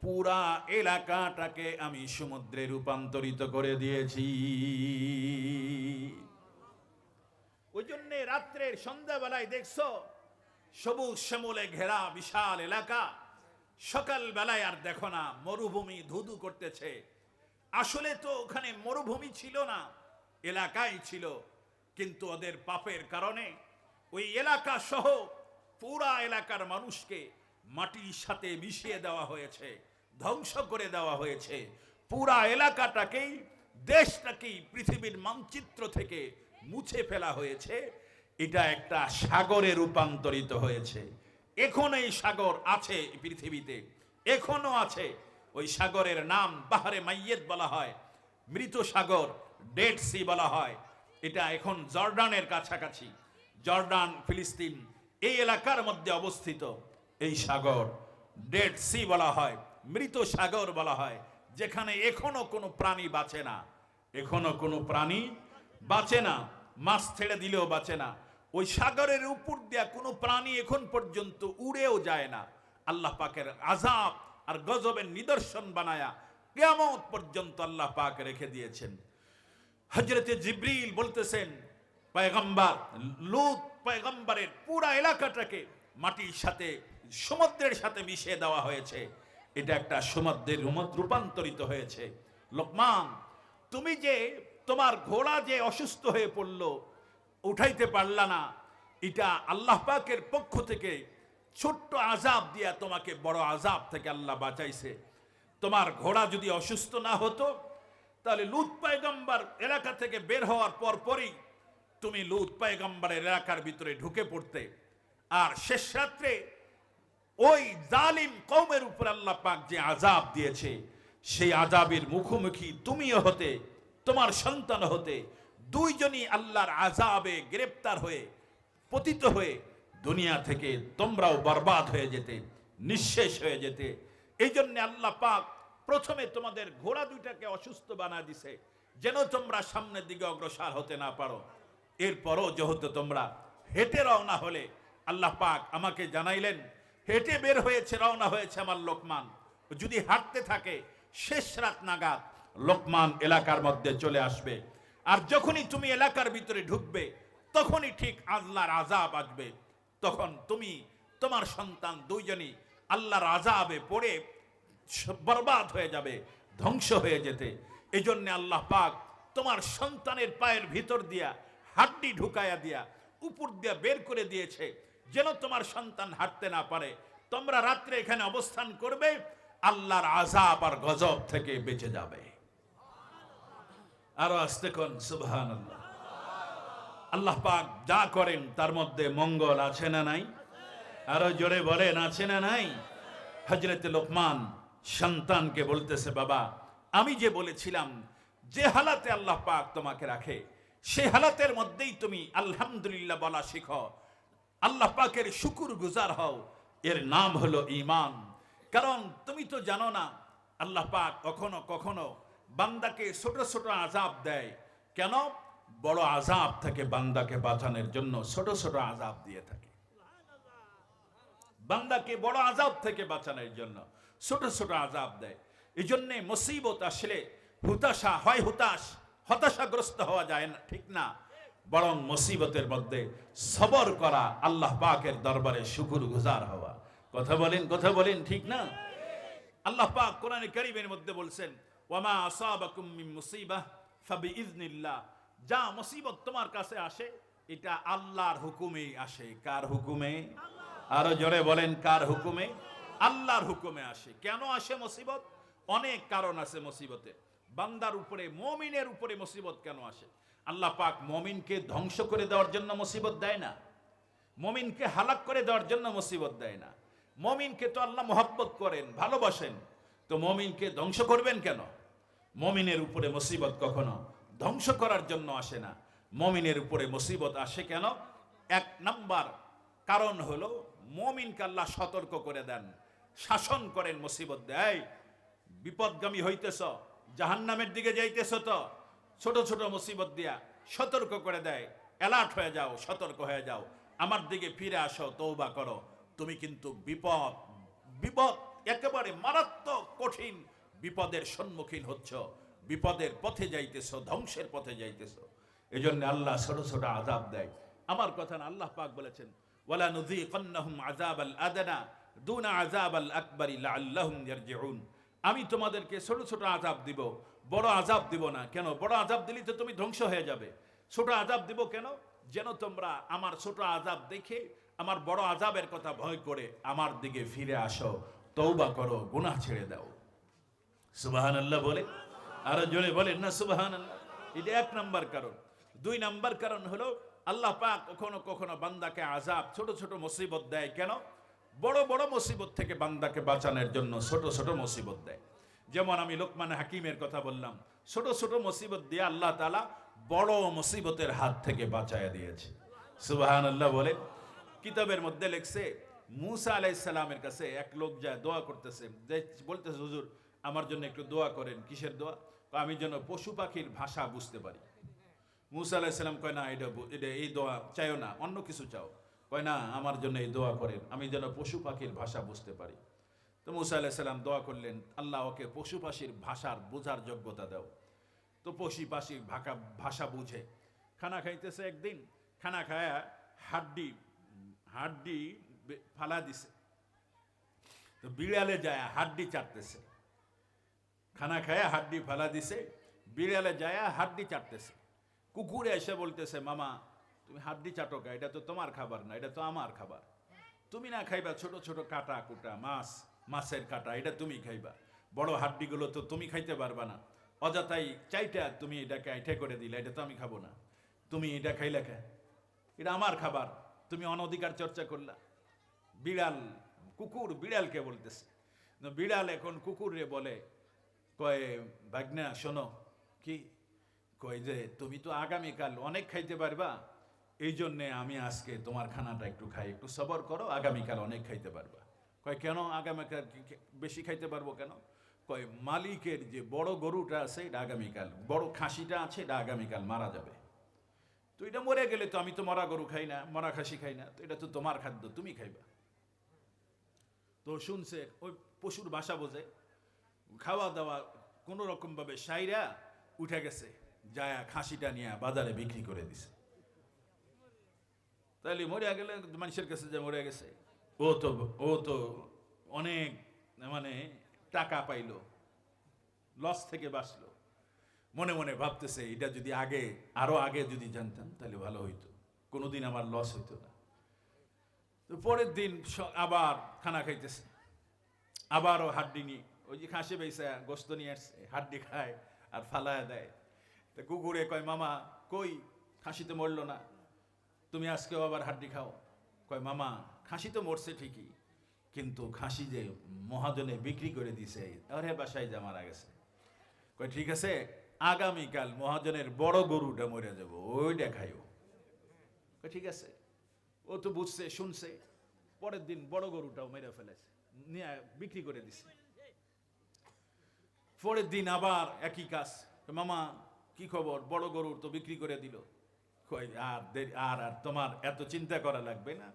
পুরা এলাকাটাকে আমি সমুদ্রে রূপান্তরিত করে দিয়েছি। ওই জন্য রাত্রের সন্ধ্যাবেলায় দেখছো সবুজ শ্যামলে ঘেরা বিশাল এলাকা, সকাল বেলায় আর দেখো না মরুভূমি ধুধু করতেছে। আসলে তো ওখানে মরুভূমি ছিল না, এলাকাই ছিল, কিন্তু ওদের পাপের কারণে ওই এলাকা সহ পুরা এলাকার মানুষকে মাটির সাথে মিশিয়ে দেওয়া হয়েছে, ধ্বংস করে দেওয়া হয়েছে। পুরা এলাকাটাকেই, দেশটাকেই পৃথিবীর মানচিত্র থেকে মুছে ফেলা হয়েছে। এটা একটা সাগরে রূপান্তরিত হয়েছে। এখন এই সাগর আছে পৃথিবীতে, এখনো আছে। ওই সাগরের নাম বাহরে মাইয়েত বলা হয়, মৃত সাগর, ডেড সি বলা হয়। এটা এখন জর্ডানের কাছাকাছি, জর্ডান ফিলিস্তিন এই এলাকার মধ্যে অবস্থিত। এই সাগর ডেড সি বলা হয়, মৃত সাগর বলা হয়, যেখানে এখনো কোনো প্রাণী বাঁচে না, এখনো কোনো প্রাণী বাঁচে না, মাছ ছেড়ে দিলেও বাঁচে না। ওই সাগরের উপর দিয়া কোনো প্রাণী এখন পর্যন্ত উড়েও যায় না। আল্লাহ পাকের আযাব আর গজবের নিদর্শন বানায়া কিয়ামত পর্যন্ত আল্লাহ পাক রেখে দিয়েছেন। হযরতে জিবরিল বলতেছেন, পয়গম্বর লূত পয়গম্বরের পুরা এলাকাটাকে মাটির সাথে, সমুদ্রের সাথে মিশিয়ে দেওয়া হয়েছে। এটা একটা সমুদ্রের রূপান্তরিত হয়েছে। লোকমান, তুমি যে তোমার ঘোড়া যে অসুস্থ হয়ে পড়লো, উঠাইতে পারলা না, এটা আল্লাহ পাকের পক্ষ থেকে ছোট্ট আযাব দিয়া তোমাকে বড় আযাব থেকে আল্লাহ বাঁচাইছে। তোমার ঘোড়া যদি অসুস্থ না হতো, তাহলে লূত পয়গম্বর এলাকা থেকে বের হওয়ার পরই তুমি লূত পয়গম্বরের এলাকার ভিতরে ঢুকে পড়তে, আর শেষ রাত্রে ওই জালিম কওমের উপর আল্লাহ পাক যে আযাব দিয়েছে, সেই আযাবের মুখোমুখি তুমিও হতে, তোমার সন্তান হতে। দুইজনই আল্লাহর আযাবে গ্রেফতার হয়ে, পতিত হয়ে দুনিয়া থেকে তোমরাও বরবাদ হয়ে যেতে, নিঃশেষ হয়ে যেতে। এই জন্য আল্লাহ পাক প্রথমে তোমাদের ঘোড়া দুইটাকে অসুস্থ বানা দিছে, যেন তোমরা সামনের দিকে অগ্রসর হতে না পারো। এরপরও যেহেতু তোমরা হেঁটে রওনা হলে, আল্লাহ পাক আমাকে জানাইলেন হেঁটে বের হয়েছে, রওনা হয়েছে আমার লোকমান। যদি হাঁটতে থাকে শেষ রাত নাগাদ লোকমান এলাকার মধ্যে চলে আসবে। আর যখনই তুমি এলাকার ভিতরে ঢুকবে, তখনই ঠিক আল্লাহর আযাব আসবে। তখন তুমি, তোমার সন্তান দুইজনই আল্লাহর আযাবে পড়ে বরবাদ হয়ে যাবে, ধ্বংস হয়ে যেতে। এই জন্য আল্লাহ পাক তোমার সন্তানের পায়ের ভিতর দিয়া হাড্ডি ঢুকাইয়া দিয়া উপর দিয়া বের করে দিয়েছে, যেন তোমার সন্তান হাঁটতে না পারে। তোমরা রাত্রে এখানে অবস্থান করবে, আল্লাহর আযাব আর গজব থেকে বেঁচে যাবে। আরো আস্তে কোন সুবহানাল্লাহ। আল্লাহ পাক যা করেন তার মধ্যে মঙ্গল আছে না নাই? আরো জোরে বলেন, আছে না নাই? হযরত লোকমান সন্তানকে বলতেছে, বাবা আমি যে বলেছিলাম যে হালাতে আল্লাহ পাক তোমাকে রাখে, সেই হালাতের মধ্যেই তুমি আলহামদুলিল্লাহ বলা শিখো, আল্লাহ পাকের শুকর গুজার হও। এর নাম হলো ঈমান। কারণ তুমি তো জানো না, আল্লাহ পাক কখনো কখনো বান্দাকে ছোট ছোট আযাব দেয়। কেন? বড় আযাব থেকে বান্দাকে বাঁচানোর জন্য ছোট ছোট আযাব দিয়ে থাকে। বান্দাকে বড় আযাব থেকে বাঁচানোর জন্য ছোট ছোট আযাব দেয়। এই জন্যে মুসিবত আসলে হতাশা হয়, হতাশাগ্রস্ত হওয়া যায় না, ঠিক না, বরং মুসিবতের মধ্যে সবর করা, আল্লাহ পাকের দরবারে শুকর গুজার হওয়া। কথা বলেন, ঠিক না? আল্লাহ পাক কোরআনে কারীমের মধ্যে বলছেন, ওয়ামা আসাবাকুম মিন মুসিবাহ ফাবিইজনিল্লাহ। যা মুসিবত তোমার কাছে আসে, এটা আল্লাহর হুকুমেই আসে। কার হুকুমে? আরো জোরে বলেন, কার হুকুমে? আল্লাহর হুকুমে আসে। কেন আসে মুসিবত? অনেক কারণ আছে মুসিবতের। বান্দার উপরে, মুমিনের উপরে মুসিবত কেন আসে? আল্লাহ পাক মুমিনকে ধ্বংস করে দেওয়ার জন্য মুসিবত দেয় না, মুমিনকে হালাক করে দেওয়ার জন্য মুসিবত দেয় না। মুমিনকে তো আল্লাহ মহব্বত করেন, ভালোবাসেন, তো মুমিনকে ধ্বংস করবেন কেন? মুমিনের উপরে মুসিবত কখনো ধ্বংস করার জন্য আসে না। মুমিনের উপরে মুসিবত আসে কেন? এক নাম্বার কারণ হলো মুমিনকে আল্লাহ সতর্ক করে দেন, শাসন করেন, মুসিবত দেয়। বিপদগামী হইতেছ, জাহান্নামের দিকে যাইতেছ, তো ছোট ছোট মুসিবত দিয়া সতর্ক করে দেয়, অ্যালার্ট হয়ে যাও, সতর্ক হয়ে যাও, আমার দিকে ফিরে আসো, তওবা করো, তুমি কিন্তু বিপদ একেবারে মারাত্মক কঠিন বিপদের সম্মুখীন হচ্ছ, বিপদের পথে যাইতেছ, ধ্বংসের পথে যাইতেছ। এজন্য আল্লাহ ছোট ছোট আযাব দেয়। আমার কথা না, আল্লাহ পাক বলেছেন ওয়ালা নুযীকান্নাহুম আযাবাল আদনা দুনা আযাবাল আকবারি লাআল্লাহুম ইয়ারজিউন। আমি তোমাদেরকে ছোট ছোট আযাব দিব, বড় আযাব দিব না। কেন? বড় আযাব দিলে তো তুমি ধ্বংস হয়ে যাবে। ছোট আযাব দিব কেন? যেন তোমরা আমার ছোট আযাব দেখে আমার বড় আযাবের কথা ভয় করে আমার দিকে ফিরে আসো, তওবা করো, গুনাহ ছেড়ে দাও। সুবহানাল্লাহ বলে আরো জোরে বলেন না সুবহানাল্লাহ। এটা এক নাম্বার কারণ। দুই নাম্বার কারণ হলো আল্লাহ পাক কখনো কখনো বান্দাকে আযাব, ছোট ছোট মুসিবত দেয়। কেন? বড় বড় মুসিবত থেকে বান্দাকে বাঁচানোর জন্য ছোট ছোট মুসিবত দেয়। যেমন আমি লোকমান হাকিমের কথা বললাম, ছোট ছোট মুসিবত দিয়ে আল্লাহ তাআলা বড় মুসিবতের হাত থেকে বাঁচায়া দিয়েছে। সুবহানাল্লাহ বলে। কিতাবের মধ্যে লেখছে মুসা আলাইহিস সালামের কাছে এক লোক যায় দোয়া করতেছে, বলতেছে হুজুর আমার জন্য একটু দোয়া করেন। কিসের দোয়া? আমি যেন পশু পাখির ভাষা বুঝতে পারি। মুসা আলাইহিস সালাম কয় না, এটা এই দোয়া চাইও না, অন্য কিছু চাও। কয় না, আমার জন্য এই দোয়া করেন, আমি যেন পশু পাখির ভাষা বুঝতে পারি। তো মুসা আলাইহিস সালাম দোয়া করলেন, আল্লাহ ওকে পশু পাখির ভাষার বোঝার যোগ্যতা দাও। তো পশু পাখির ভাষা বুঝে। খানা খাইতেছে, একদিন খানা খায়া হাড্ডি ফালা দিছে। তো বিড়ালে যায় হাড্ডি চাটতেছে। খানা খায়া হাড্ডি ফালা দিছে, বিড়ালে যায় হাড্ডি চাটতেছে। কুকুরে এসে বলতেছে, মামা তুমি হাড্ডি চাটকা, এটা তো তোমার খাবার না, এটা তো আমার খাবার। তুমি না খাইবা ছোট ছোট কাটা কুটা মাছের কাটা, এটা তুমি খাইবা। বড় হাড্ডিগুলো তো তুমি খাইতে পারবা না। অযথাই চাইটা তুমি এটাকে আইঠে করে দিলে, এটা তো আমি খাবো না। তুমি এটা খাইলে খা, এটা আমার খাবার, তুমি অনধিকার চর্চা করলা। কুকুর বিড়ালকে বলতেছে। বিড়াল এখন কুকুরে বলে, কয় ভাগনা শোনো, কি কয় যে তুমি তো আগামীকাল অনেক খাইতে পারবা, এই জন্যে আমি আজকে তোমার খানাটা একটু খাই, একটু সবর করো, আগামীকাল অনেক খাইতে পারবা। কয় কেন আগামীকাল বেশি খাইতে পারবো কেন? কয় মালিকের যে বড় গরুটা আছে এটা আগামীকাল, বড় খাসিটা আছে এটা আগামীকাল মারা যাবে। তো এটা মরে গেলে তো আমি তো মরা গরু খাই না, মরা খাসি খাই না, তো এটা তো তোমার খাদ্য, তুমি খাইবা। তো শুনছে, ওই পশুর ভাষা বোঝে, খাওয়া দাওয়া কোনো রকম ভাবে সাইরা উঠে গেছে, যায় খাসিটা নিয়ে বাজারে বিক্রি করে দিছে। তাহলে মরে গেলে মানুষের কাছে যে মরে গেছে, ও তো অনেক মানে টাকা পাইলো, লস থেকে বাঁচলো। মনে মনে ভাবতেছে, এটা যদি আরো আগে যদি জানতাম তাহলে ভালো হইতো, কোনোদিন আমার লস হইতো না। তো পরের দিন আবার খানা খাইতেছে, আবারও হাড্ডি নিয়ে, ওই যে খাসি বেইসা গোস্ত নিয়ে আসছে, হাড্ডি খায় আর ফালায়া দেয়। তো কুকুরে কয়, মামা কই খাসি তো মরলো না, তুমি আজকেও আবার হাড্ডি খাও? কয় মামা খাসি তো মরছে ঠিকই, কিন্তু খাসি যে মহাজনে বিক্রি করে দিছে, আরে বাসায় যা মারা গেছে। কয় ঠিক আছে, আগামীকাল মহাজনের বড় গরুটা মরে যাবো, ওইটা খাইও। কয় ঠিক আছে। ও তো বুঝছে, শুনছে। পরের দিন বড় গরুটাও মেরে ফেলেছে, নিয়ে বিক্রি করে দিছে। পরের দিন আবার একই কাজ, মামা কি খবর, বড় গরুর তো বিক্রি করে দিল। কই আর তোমার এত চিন্তা করা লাগবে না,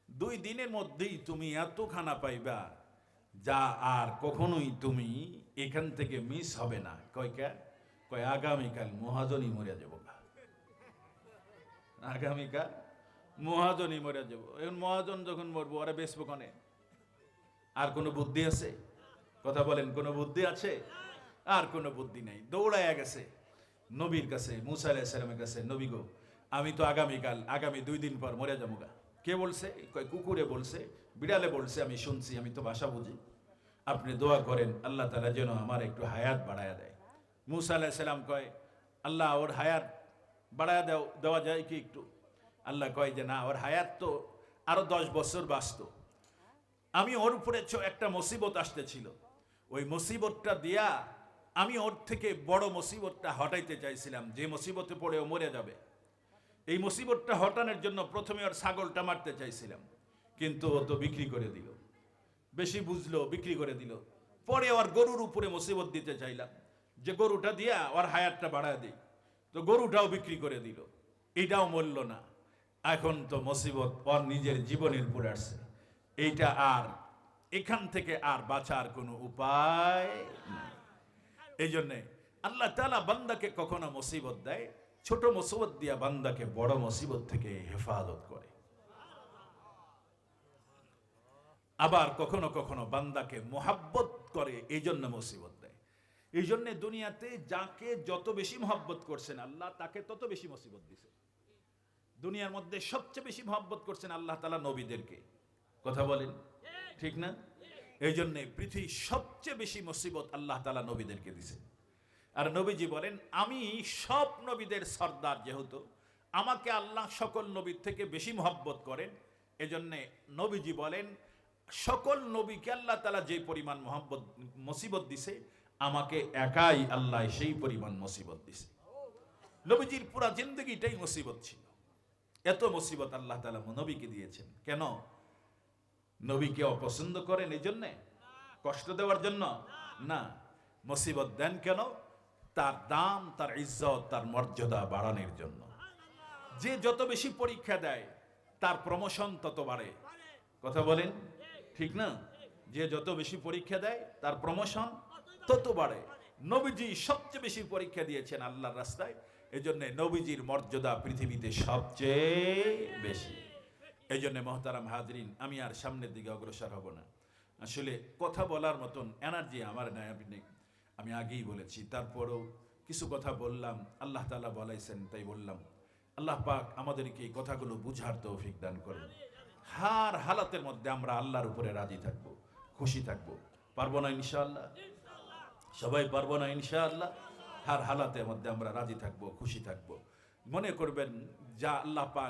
2 দিনের মধ্যেই তুমি এত খানা পাইবা যা আর কখনোই তুমি এখান থেকে মিস হবে না। কয় আগামীকাল মহাজনই মরে যাব, আগামীকাল মহাজনই মরে যাব। এখন মহাজন যখন মরবো, ওরা বেসবো কনে? আর কোনো বুদ্ধি আছে? কথা বলেন, কোনো বুদ্ধি আছে? আর কোনো বুদ্ধি নেই। দৌড়াইয়া গেছে নবীর কাছে, মুসা আলাইহিস সালামের কাছে, নবী গো আমি তো আগামী 2 দিন পর মরে যাবো গা। কে বলছে? কয় কুকুরে বলছে, বিড়ালে বলছে, আমি শুনছি, আমি তো ভাষা বুঝি। আপনি দোয়া করেন আল্লাহ তাআলা যেন আমার একটু হায়াত বাড়ায়া দেয়। মুসা আলাইহিস সালাম কয়, আল্লাহ ওর হায়াত বাড়ায়া দেওয়া যায় কি একটু? আল্লাহ কয় যে না, ওর হায়াত তো আরো 10 বছর বাঁচত। আমি ওর উপরে একটা মুসিবত আসতেছিল, ওই মুসিবতটা দিয়া আমি ওর থেকে বড় মুসিবতটা হটাইতে চাইছিলাম, যে মুসিবতে পড়ে ও মরে যাবে। এই মুসিবতটা হটানোর জন্য প্রথমে ওর ছাগলটা মারতে চাইছিলাম, কিন্তু ও তো বিক্রি করে দিল, বেশি বুঝলো, বিক্রি করে দিল। পরে ওর গরুর উপরে মুসিবত দিতে চাইলাম, যে গরুটা দিয়া ওর হায়াতটা বাড়ায় দিই, তো গরুটাও বিক্রি করে দিল, এটাও মরল না। এখন তো মুসিবত ওর নিজের জীবনের উপরে আসছে, এইটা আর এখান থেকে আর বাঁচার কোনো উপায় নাই। এই জন্যে আল্লাহ তাআলা বান্দাকে কখনো মুসিবত দেয়, ছোট মুসিবত দিয়া বান্দাকে বড় মুসিবত থেকে হেফাজত করে। আবার কখনো কখনো বান্দাকে মোহাব্বত করে, এই জন্য মুসিবত দেয়। এই জন্য দুনিয়াতে যাকে যত বেশি মোহাব্বত করছেন আল্লাহ, তাকে তত বেশি মুসিবত দিছে। দুনিয়ার মধ্যে সবচেয়ে বেশি মোহাব্বত করছেন আল্লাহ তাআলা নবীদেরকে। কথা বলেন ঠিক না? এই জন্য পৃথিবীর সবচেয়ে বেশি মুসিবত আল্লাহ তাআলা নবীদেরকে দিছে। আর নবীজি বলেন, আমি সব নবীদের সর্দার, যেহেতু আমাকে আল্লাহ সকল নবীর থেকে বেশি মোহাব্বত করেন, এজন্য নবীজি বলেন সকল নবীকে আল্লাহ তাআলা যে পরিমাণ মোহাব্বত মুসিবত দিছে, আমাকে একাই আল্লাহ সেই পরিমাণ মুসিবত দিছে। নবীজির পুরা জিন্দগিটাই মুসিবত ছিল। এত মুসিবত আল্লাহ তাআলা নবীকে দিয়েছেন কেন? নবীকে অপছন্দ করেন এই জন্যে? কষ্ট দেওয়ার জন্য না। মুসিবত দেন কেন? তার দাম, তার ইজ্জত, তার মর্যাদা বাড়ানোর জন্য। যে যত বেশি পরীক্ষা দেয় তার প্রমোশন তত বাড়ে। কথা বলেন ঠিক না? যে যত বেশি পরীক্ষা দেয় তার প্রমোশন তত বাড়ে। নবীজি সবচেয়ে বেশি পরীক্ষা দিয়েছেন আল্লাহর রাস্তায়, এজন্য নবীজির মর্যাদা পৃথিবীতে সবচেয়ে বেশি। এই জন্য মহতারাম হাজরিন, আমি আর সামনের দিকে অগ্রসর হব না। আসলে কথা বলার মতন এনার্জি আমার নাই, আমি আগেই বলেছি। তারপরেও কিছু কথা বললাম, আল্লাহ তাআলা বলাইছেন তাই বললাম। আল্লাহ পাক আমাদেরকে এই কথাগুলো বুঝার তৌফিক দান করেন। হার হালাতের মধ্যে আমরা আল্লাহর উপরে রাজি থাকব, খুশি থাকব। পারবো না ইনশাআল্লাহ? সবাই পারবো না ইনশাআল্লাহ? হার হালাতের মধ্যে আমরা রাজি থাকব, খুশি থাকব। মনে করবেন যা আল্লাহ পাক